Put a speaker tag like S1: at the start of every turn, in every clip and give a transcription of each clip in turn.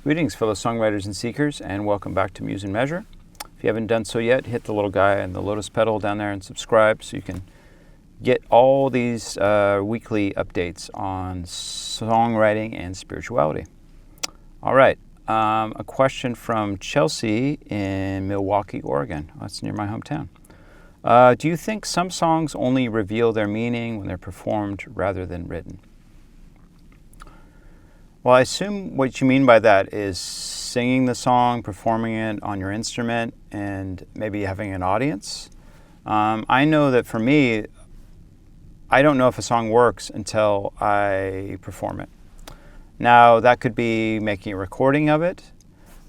S1: Greetings, fellow songwriters and seekers, and welcome back to Muse and Measure. If you haven't done so yet, hit the little guy and the lotus petal down there and subscribe so you can get all these weekly updates on songwriting and spirituality. All right, a question from Chelsea in Milwaukee, Oregon. That's near my hometown. Do you think some songs only reveal their meaning when they're performed rather than written? Well, I assume what you mean by that is singing the song, performing it on your instrument, and maybe having an audience. I know that for me, I don't know if a song works until I perform it. Now, that could be making a recording of it.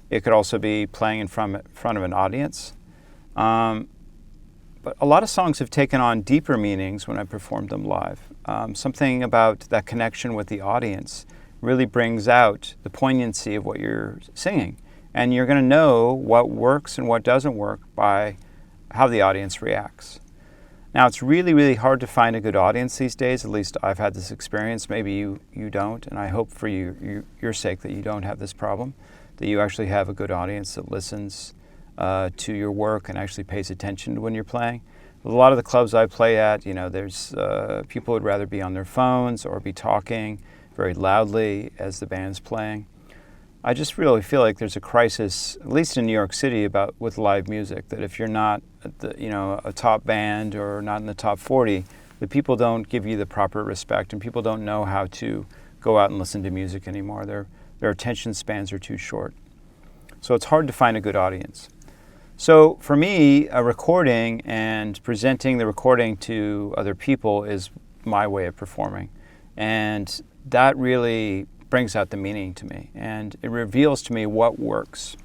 S1: It could also be playing in front of an audience. But a lot of songs have taken on deeper meanings when I performed them live. Something about that connection with the audience really brings out the poignancy of what you're singing. And you're going to know what works and what doesn't work by how the audience reacts. Now, it's really, really hard to find a good audience these days. At least I've had this experience. Maybe you don't. And I hope for your sake that you don't have this problem, that you actually have a good audience that listens to your work and actually pays attention to when you're playing. A lot of the clubs I play at, there's people would rather be on their phones or be talking very loudly as the band's playing. I just really feel like there's a crisis, at least in New York City, with live music, that if you're not at a top band or not in the top 40, the people don't give you the proper respect, and people don't know how to go out and listen to music anymore. Their attention spans are too short. So it's hard to find a good audience. So for me, a recording and presenting the recording to other people is my way of performing. And that really brings out the meaning to me, and it reveals to me what works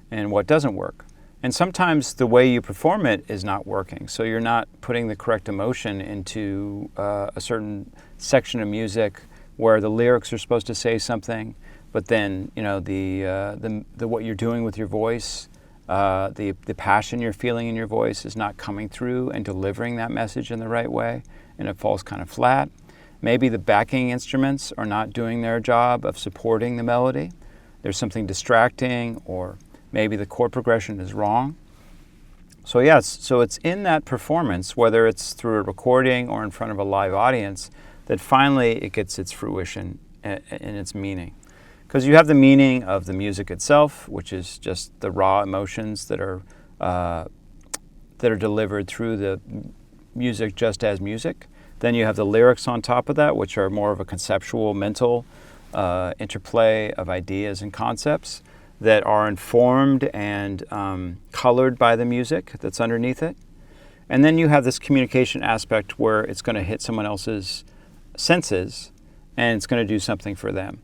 S1: and what doesn't work. And sometimes the way you perform it is not working, so you're not putting the correct emotion into a certain section of music where the lyrics are supposed to say something, but then the what you're doing with your voice, the passion you're feeling in your voice is not coming through and delivering that message in the right way, and it falls kind of flat. Maybe the backing instruments are not doing their job of supporting the melody. There's something distracting, or maybe the chord progression is wrong. So it's in that performance, whether it's through a recording or in front of a live audience, that finally it gets its fruition in its meaning. Because you have the meaning of the music itself, which is just the raw emotions that are delivered through the music just as music. Then you have the lyrics on top of that, which are more of a conceptual, mental interplay of ideas and concepts that are informed and colored by the music that's underneath it. And then you have this communication aspect where it's going to hit someone else's senses and it's going to do something for them.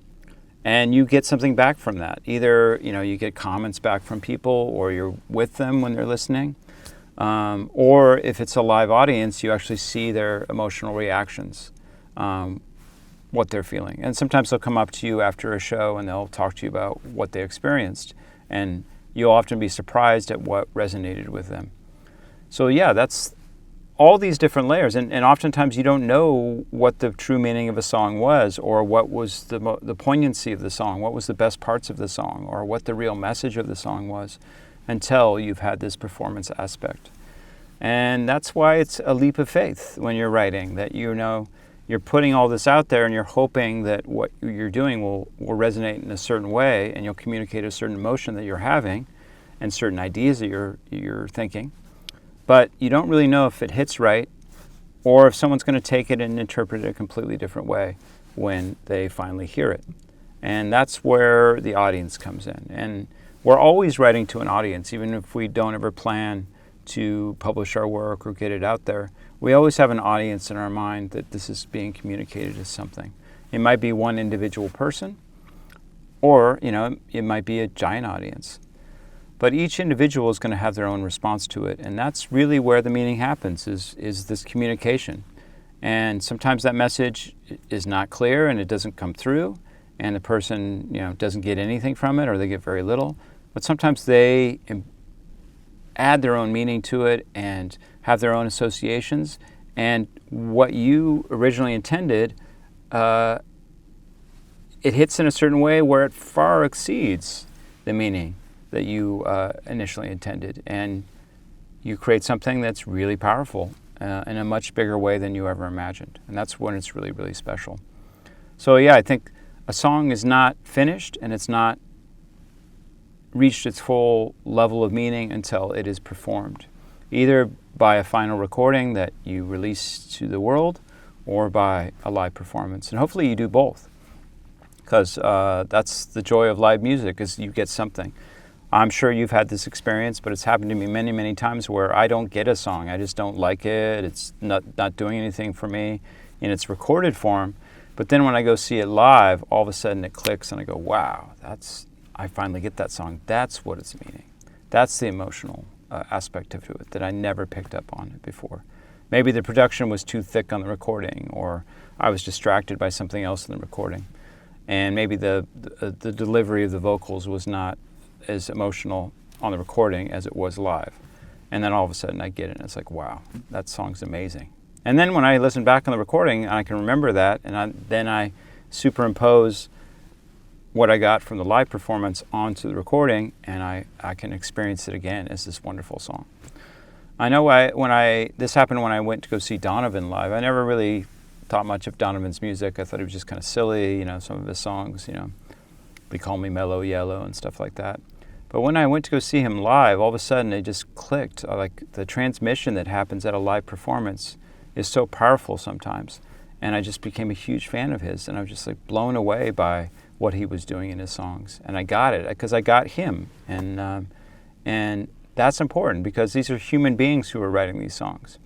S1: And you get something back from that. Either you get comments back from people, or you're with them when they're listening. Or if it's a live audience, you actually see their emotional reactions, what they're feeling. And sometimes they'll come up to you after a show and they'll talk to you about what they experienced. And you'll often be surprised at what resonated with them. So that's all these different layers. And oftentimes you don't know what the true meaning of a song was, or what was the poignancy of the song, what was the best parts of the song, or what the real message of the song was, until you've had this performance aspect. And that's why it's a leap of faith when you're writing, that you're putting all this out there and you're hoping that what you're doing will resonate in a certain way, and you'll communicate a certain emotion that you're having and certain ideas that you're thinking. But you don't really know if it hits right, or if someone's going to take it and interpret it a completely different way when they finally hear it. And that's where the audience comes in. And we're always writing to an audience, even if we don't ever plan to publish our work or get it out there. We always have an audience in our mind that this is being communicated as something. It might be one individual person, or it might be a giant audience. But each individual is going to have their own response to it, and that's really where the meaning happens, is this communication. And sometimes that message is not clear and it doesn't come through, and the person doesn't get anything from it, or they get very little. But sometimes they add their own meaning to it and have their own associations, and what you originally intended it hits in a certain way where it far exceeds the meaning that you initially intended, and you create something that's really powerful in a much bigger way than you ever imagined. And that's when it's really, really special. So yeah, I think a song is not finished and it's not reached its full level of meaning until it is performed, either by a final recording that you release to the world or by a live performance. And hopefully you do both, because that's the joy of live music, is you get something. I'm sure you've had this experience, but it's happened to me many, many times where I don't get a song. I just don't like it. It's not doing anything for me in its recorded form. But then when I go see it live, all of a sudden it clicks and I go, wow, I finally get that song. That's what it's meaning. That's the emotional aspect of it that I never picked up on it before. Maybe the production was too thick on the recording, or I was distracted by something else in the recording. And maybe the delivery of the vocals was not as emotional on the recording as it was live. And then all of a sudden I get it and it's like, wow, that song's amazing. And then when I listen back on the recording, I can remember that, and then I superimpose what I got from the live performance onto the recording, and I can experience it again as this wonderful song. I know this happened when I went to go see Donovan live. I never really thought much of Donovan's music. I thought it was just kind of silly, some of his songs, They Call Me Mellow Yellow and stuff like that. But when I went to go see him live, all of a sudden it just clicked. Like, the transmission that happens at a live performance is so powerful sometimes. And I just became a huge fan of his, and I was just like blown away by what he was doing in his songs. And I got it because I got him. And that's important, because these are human beings who are writing these songs.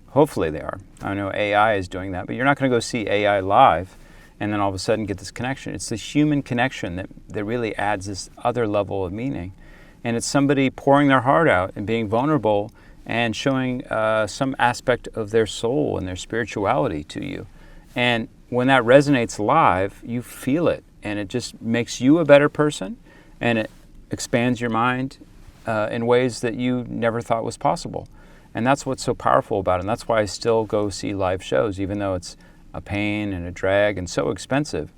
S1: Hopefully they are. I know AI is doing that, but you're not going to go see AI live and then all of a sudden get this connection. It's the human connection that really adds this other level of meaning. And it's somebody pouring their heart out and being vulnerable and showing some aspect of their soul and their spirituality to you. And when that resonates live, you feel it, and it just makes you a better person, and it expands your mind in ways that you never thought was possible. And that's what's so powerful about it. And that's why I still go see live shows, even though it's a pain and a drag and so expensive,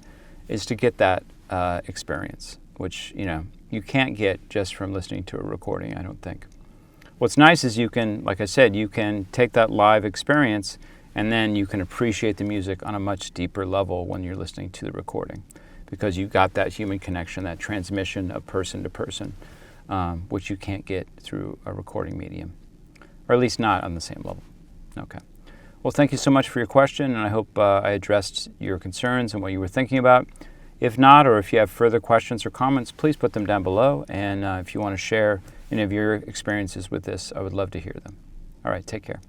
S1: is to get that experience, which you can't get just from listening to a recording, I don't think. What's nice is you can, like I said, you can take that live experience and then you can appreciate the music on a much deeper level when you're listening to the recording, because you got that human connection, that transmission of person to person, which you can't get through a recording medium, or at least not on the same level. Okay. Well, thank you so much for your question, and I hope I addressed your concerns and what you were thinking about. If not, or if you have further questions or comments, please put them down below. And if you want to share any of your experiences with this, I would love to hear them. All right, take care.